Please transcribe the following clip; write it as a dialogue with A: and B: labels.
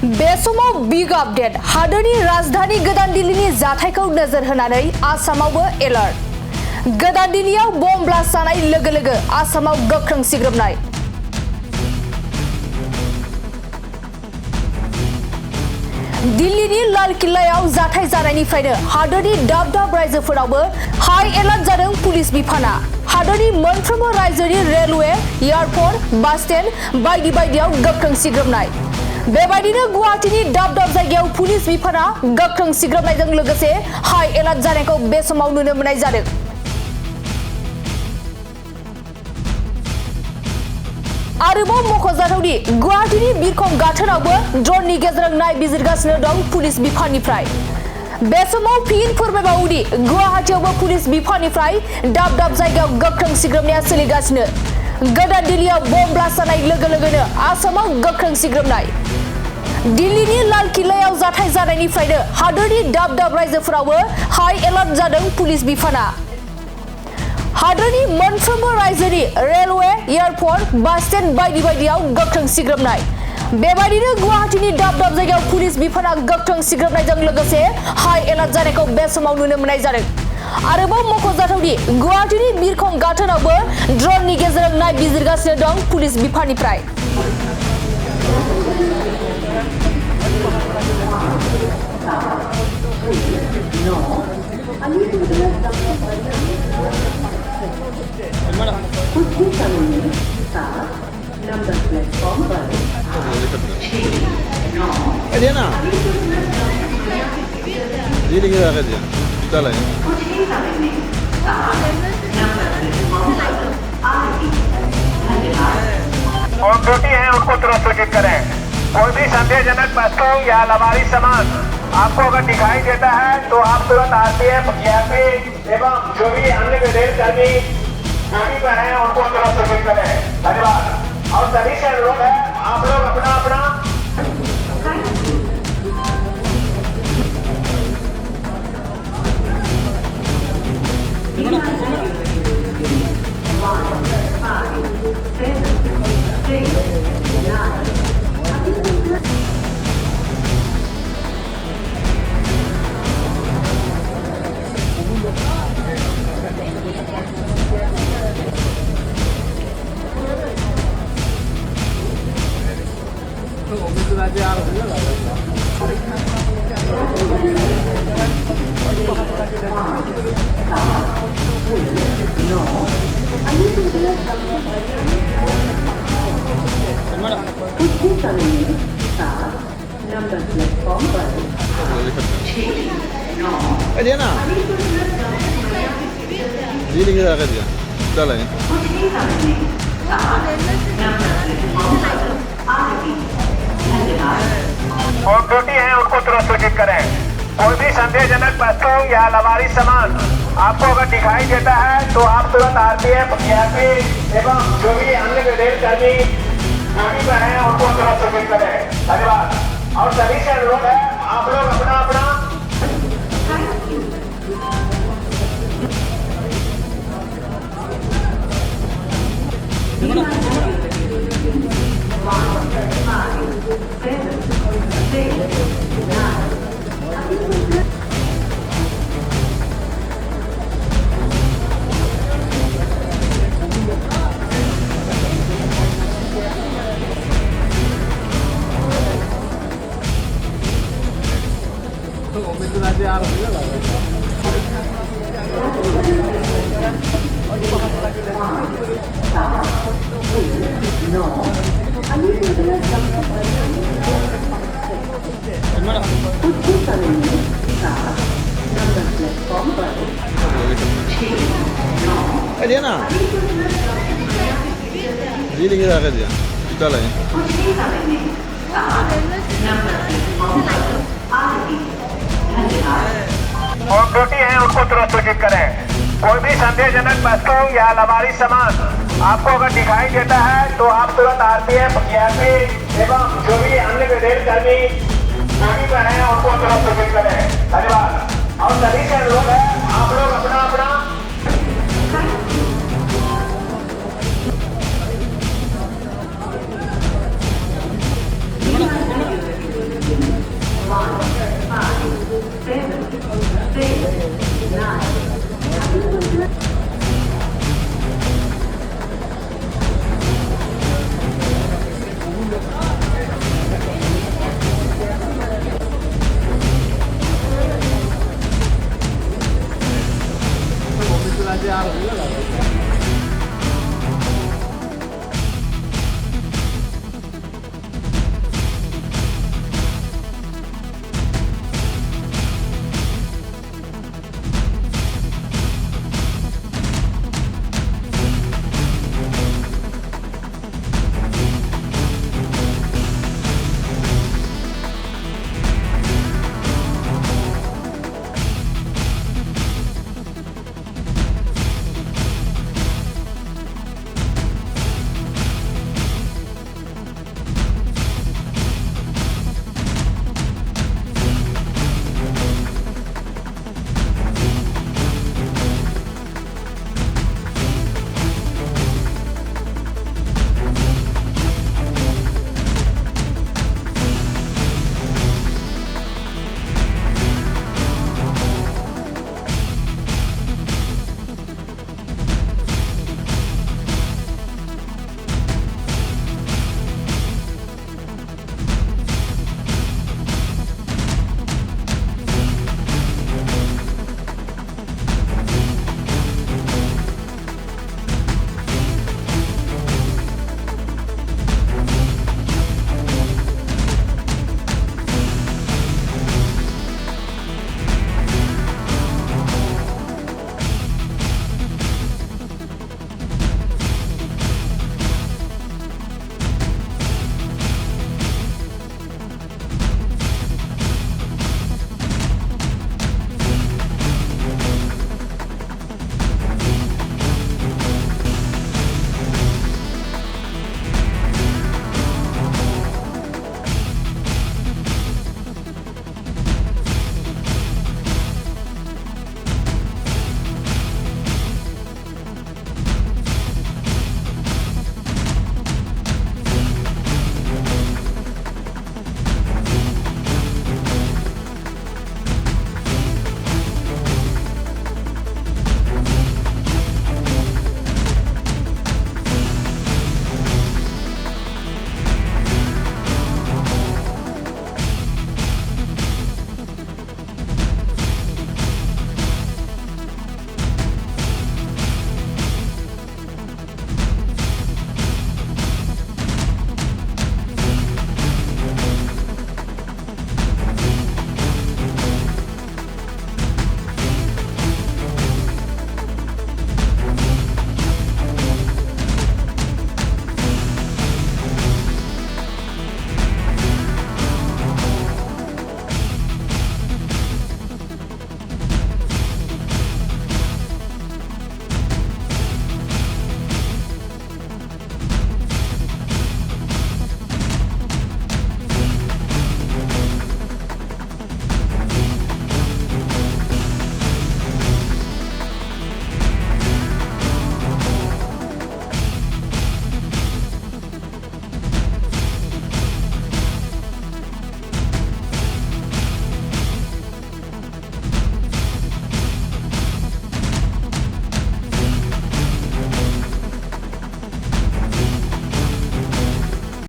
A: बे समाव big update हादोरनि राजधानी गोदान दिल्लीनि जाथायखौ नोजोर होनानै आसामावबो एलार्ट। गोदान दिल्लीयाव बम ब्लास्ट जानाय लोगो लोगो आसामाव गोख्रों सिग्रोमनाय। दिल्लीनि लाल किल्लायाव जाथाय जानायनिफ्रायनो हादोरनि दाब दाब रायजोफोरावबो हाई एलार्ट जादों पुलिस बिफाना। हादोरनि मोनफ्रोमबो रायजोनि रेलवे, एयारपर्ट, बास स्टेन्ड बायदि बायदियाव गोख्रों सिग्रोमनाय। बेबायदिनो गुवाहाटीनि दाब दाब जायगायाव पुलिस बिफाना गोख्रों सिग्रोमनायजों लोगोसे हाई एलार्ट जानायखौ बे समाव नुनो मोननाय जादों। आरोबाव मख'जाथावदि गुवाहाटीनि बिरखं गाथोनावबो ड्रननि गेजेरजों नायबिजिरगासिनो दं पुलिस बिफाननिफ्राय। बे समाव फिन फोरमायबावोदि गुवाहाटीयावबो पुलिस बिफाननिफ्राय दाब दाब जायगायाव गोख्रों सिग्रोमनाया सोलिगासिनो। गोदान दिल्लीयाव बम ब्लास्ट जानाय लोगो लोगोनो आसामाव गोख्रों सिग्रोमनाय। दिल्लीनि लाल किल्लायाव जाथाय जानायनिफ्रायनो हादोरनि दाब दाब रायजोफोरावबो हाई एलार्ट जादों पुलिस बिफाना। हादोरनि मोनफ्रोमबो रायजोनि रेलवे, एयारपर्ट, बास स्टेन्ड बायदि बायदियाव गोख्रों सिग्रोमनाय। बेबायदिनो गुवाहाटीनि दाब दाब जायगायाव पुलिस बिफाना गोख्रों सिग्रोमनायजों लोगोसे हाई एलार्ट जानायखौ बे समाव नुनो मोननाय जादों। आरोबाव मख'जाथावदि गुवाहाटीनि बिरखं गाथोनावबो ड्रननि गेजेरजों नायबिजिरगासिनो दं पुलिस बिफाननिफ्राय।
B: dia na dia lagi dah kerja kita lah
C: और ड्यूटी है उनको तुरंत सूचित करें। कोई भी संदेहजनक वस्तु या लावारिस सामान आपको अगर दिखाई देता है तो आप तुरंत आरपीएफ, सीआरपी एवं जो भी अन्य विदेश कर्मी ड्यूटी पर हैं उनको तुरंत सूचित करें। धन्यवाद। और सभी से अनुरोध है आप लोग अपना अपना
B: dia na dia lagi dah kerja kita lah
C: और ड्यूटी है उनको तुरंत सूचित करें। कोई भी संदेहजनक वस्तु या लावारिस सामान आपको अगर दिखाई देता है तो आप तुरंत आरपीएफ, सीआरपी एवं जो भी अन्य विदेश कर्मी ड्यूटी पर हैं उनको तुरंत सूचित करें। धन्यवाद। और सभी से अनुरोध है आप लोग अपना अपना
B: dia na dia lagi dah kerja kita lah
C: और ड्यूटी है उनको तुरंत सूचित करें। कोई भी संदेहजनक वस्तु या लावारिस सामान आपको अगर दिखाई देता है तो आप तुरंत आरपीएफ, सीआरपी एवं जो भी अन्य विदेश कर्मी ड्यूटी पर हैं उनको तुरंत सूचित करें। धन्यवाद। और सभी से अनुरोध है आप लोग अपना अपना